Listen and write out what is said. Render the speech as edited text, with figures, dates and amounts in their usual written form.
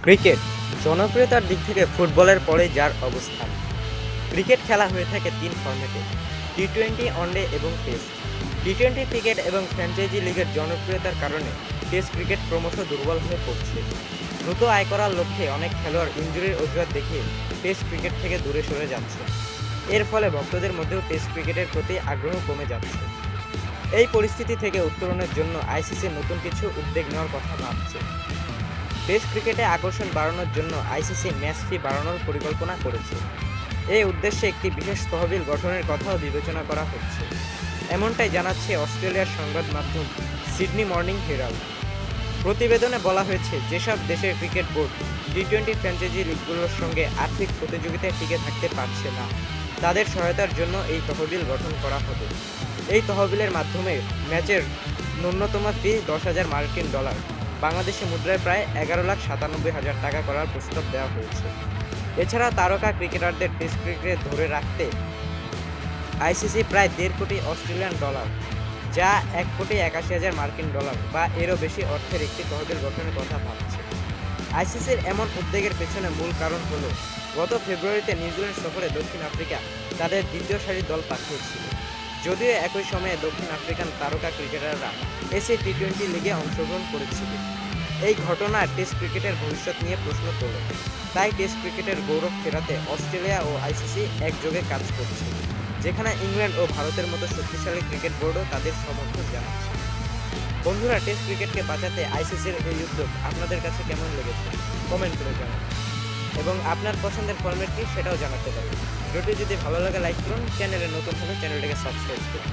Cricket জনপ্রিয়তার দিক থেকে ফুটবলের পরে যার অবস্থান। ক্রিকেট খেলা হয়ে থাকে তিন ফরম্যাটে: টি-টোয়েন্টি, ওয়ানডে এবং টেস্ট। টি-টোয়েন্টি ক্রিকেট এবং ফ্র্যাঞ্চাইজি লিগের জনপ্রিয়তার কারণে টেস্ট ক্রিকেট ক্রমশ দুর্বল হয়ে পড়ছে। দ্রুত আয় করার লক্ষ্যে অনেক খেলোয়াড় ইনজুরির অজুহাত দেখিয়ে টেস্ট ক্রিকেট থেকে দূরে সরে যাচ্ছে। এর ফলে ভক্তদের মধ্যেও টেস্ট ক্রিকেটের প্রতি আগ্রহ কমে যাচ্ছে। এই পরিস্থিতি থেকে উত্তরণের জন্য আইসিসি নতুন কিছু উদ্যোগ নেওয়ার কথা ভাবছে। টেস্ট ক্রিকেটে আকর্ষণ বাড়ানোর জন্য আইসিসি ম্যাচ ফি বাড়ানোর পরিকল্পনা করেছে। এই উদ্দেশ্যে একটি বিশেষ তহবিল গঠনের কথাও বিবেচনা করা হচ্ছে, এমনটাই জানাচ্ছে অস্ট্রেলিয়ার সংবাদ মাধ্যম সিডনি মর্নিং হেরাল্ড। প্রতিবেদনে বলা হয়েছে, যেসব দেশের ক্রিকেট বোর্ড টি-টোয়েন্টি ফ্র্যাঞ্চাইজি লিগগুলোর সঙ্গে আর্থিক প্রতিযোগিতায় টিকে থাকতে পারছে না, তাদের সহায়তার জন্য এই তহবিল গঠন করা হবে। এই তহবিলের মাধ্যমে ম্যাচের ন্যূনতম ফি $10,000 বাংলাদেশি মুদ্রায় প্রায় 11,97,000 টাকা করার প্রস্তাব দেওয়া হয়েছে। এছাড়া তারকা ক্রিকেটারদের টেস্ট ক্রিকেটে ধরে রাখতে আইসিসি প্রায় $1.5 কোটি, যা $1,81,000 বা এরও বেশি অর্থের একটি তহবিল গঠনের কথা ভাবছে। আইসিসির এমন উদ্যোগের পেছনে মূল কারণ হল, গত ফেব্রুয়ারিতে নিউজিল্যান্ড সফরে দক্ষিণ আফ্রিকা তাদের দ্বিতীয় সারির দল পাঠিয়েছিল। যদিও একই সময়ে দক্ষিণ আফ্রিকান তারকা ক্রিকেটাররা এসএ টি-টোয়েন্টি লিগে অংশগ্রহণ করেছিল। এই ঘটনা টেস্ট ক্রিকেটের ভবিষ্যৎ নিয়ে প্রশ্ন তোলে। তাই টেস্ট ক্রিকেটের গৌরব ফেরাতে অস্ট্রেলিয়া ও আইসিসি একযোগে কাজ করছে, যেখানে ইংল্যান্ড ও ভারতের মতো শক্তিশালী ক্রিকেট বোর্ডও তাদের সমর্থন জানাচ্ছে। বন্ধুরা, টেস্ট ক্রিকেটকে বাঁচাতে আইসিসির এই উদ্যোগ আপনাদের কাছে কেমন লেগেছে কমেন্ট করে জানান, এবং আপনার পছন্দের ফরম্যাট কি সেটাও জানাতে পারেন। ভিডিওটি যদি ভালো লাগে লাইক করুন, চ্যানেলে নতুন হলে চ্যানেলটিকে সাবস্ক্রাইব করুন।